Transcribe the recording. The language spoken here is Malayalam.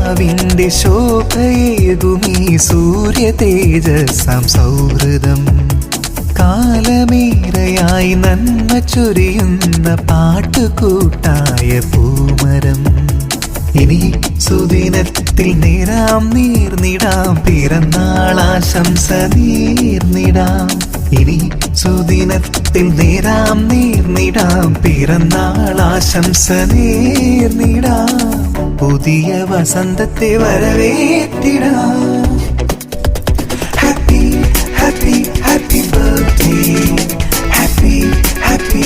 നിലാവിൻ്റെ ശോഭയേകുമീ സൂര്യ തേജസാം സൗഹൃദം. കാലമേറെയായി നന്മ ചൊരിയുന്ന പാട്ടുകൂട്ടായ പൂമരം. ഇനി സുദിനത്തിൽ നേരാം നീർന്നിടാം, പിറന്നാളാശംസ നീർന്നിടാം. ഇനി സുദിനത്തിൽ നേരാം നീർന്നിടാം, പിറന്നാളാശംസ നീർന്നിടാം. പുതിയ വസന്തത്തെ വരവേറ്റിടാം. Happy happy happy birthday, happy happy